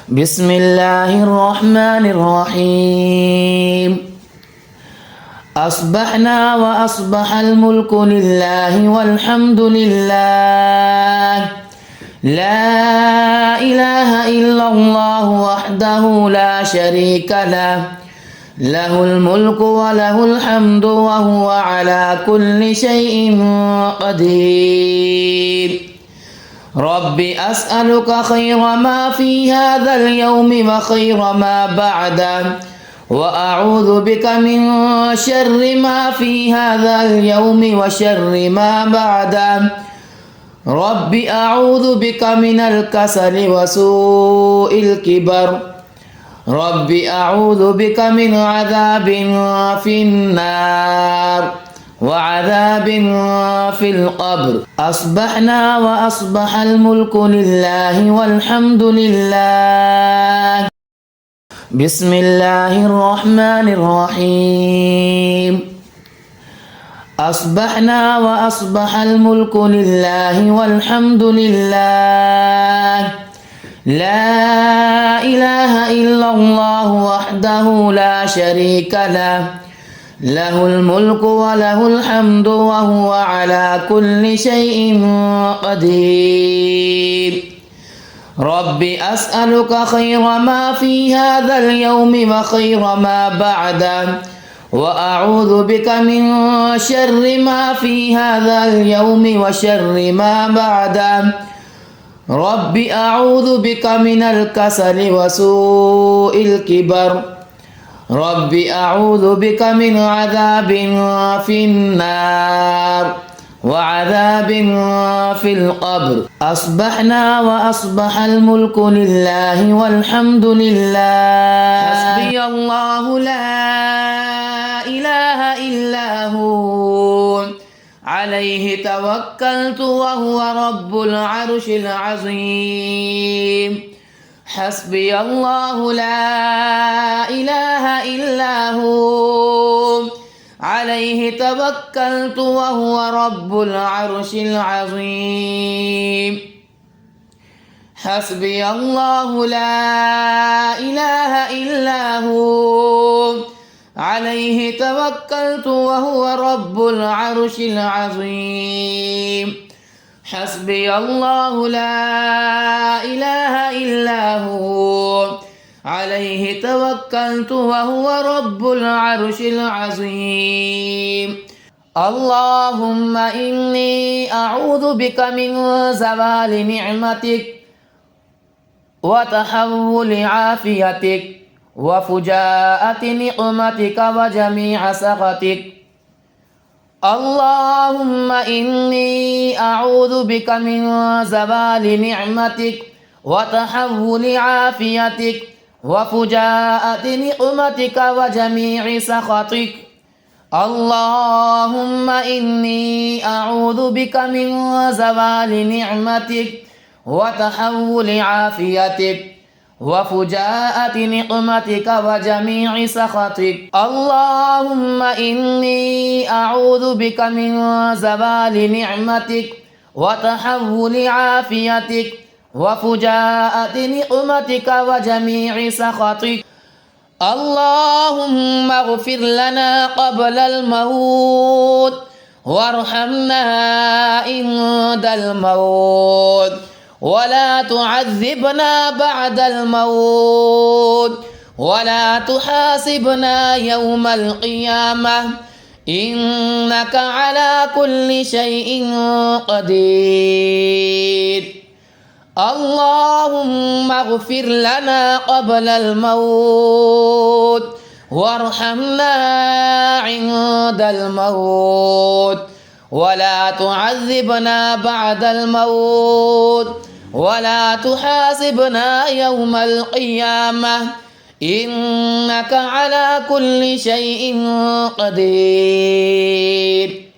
بسم الله الرحمن الرحيم. أصبحنا وأصبح الملك لله والحمد لله، لا إله إلا الله وحده لا شريك له، له الملك وله الحمد وهو على كل شيء قدير. رب أسألك خير ما في هذا اليوم وخير ما بعده، وأعوذ بك من شر ما في هذا اليوم وشر ما بعده. رب أعوذ بك من الكسل وسوء الكبر. رب أعوذ بك من عذاب في النار وعذاب في القبر. أصبحنا وأصبح الملك لله والحمد لله. بسم الله الرحمن الرحيم. أصبحنا وأصبح الملك لله والحمد لله، لا إله إلا الله وحده لا شريك له، له الملك وله الحمد وهو على كل شيء قدير. رب أسألك خير ما في هذا اليوم وخير ما بعده، وأعوذ بك من شر ما في هذا اليوم وشر ما بعده. رب أعوذ بك من الكسل وسوء الكبر. رب أعوذ بك من عذاب في النار وعذاب في القبر. أصبحنا وأصبح الملك لله والحمد لله. حسبي الله لا إله إلا هو، عليه توكلت وهو رب العرش العظيم. حسبي الله لا إله إلا هو، عليه توكلت وهو رب العرش العظيم. حسبي الله لا إله إلا هو، عليه توكلت وهو رب العرش العظيم. حسبي الله لا إله إلا هو، عليه توكلت وهو رب العرش العظيم. اللهم إني أعوذ بك من زوال نعمتك وتحول عافيتك وفجاءة نقمتك وجميع سخطك. اللهم إني أعوذ بك من زوال نعمتك وتحول عافيتك وفجاءة نقمتك وجميع سخطك. اللهم إني أعوذ بك من زوال نعمتك وتحول عافيتك وفجاءة نقمتك وجميع سخطك. اللهم إني أعوذ بك من زوال نعمتك وتحول عافيتك وفجاءة نقمتك وجميع سخطك. اللهم اغفر لنا قبل الموت وارحمنا عند الموت، ولا تعذبنا بعد الموت، ولا تحاسبنا يوم القيامة، إنك على كل شيء قدير. اللهم اغفر لنا قبل الموت وارحمنا عند الموت، ولا تعذبنا بعد الموت، ولا تحاسبنا يوم القيامة، إنك على كل شيء قدير.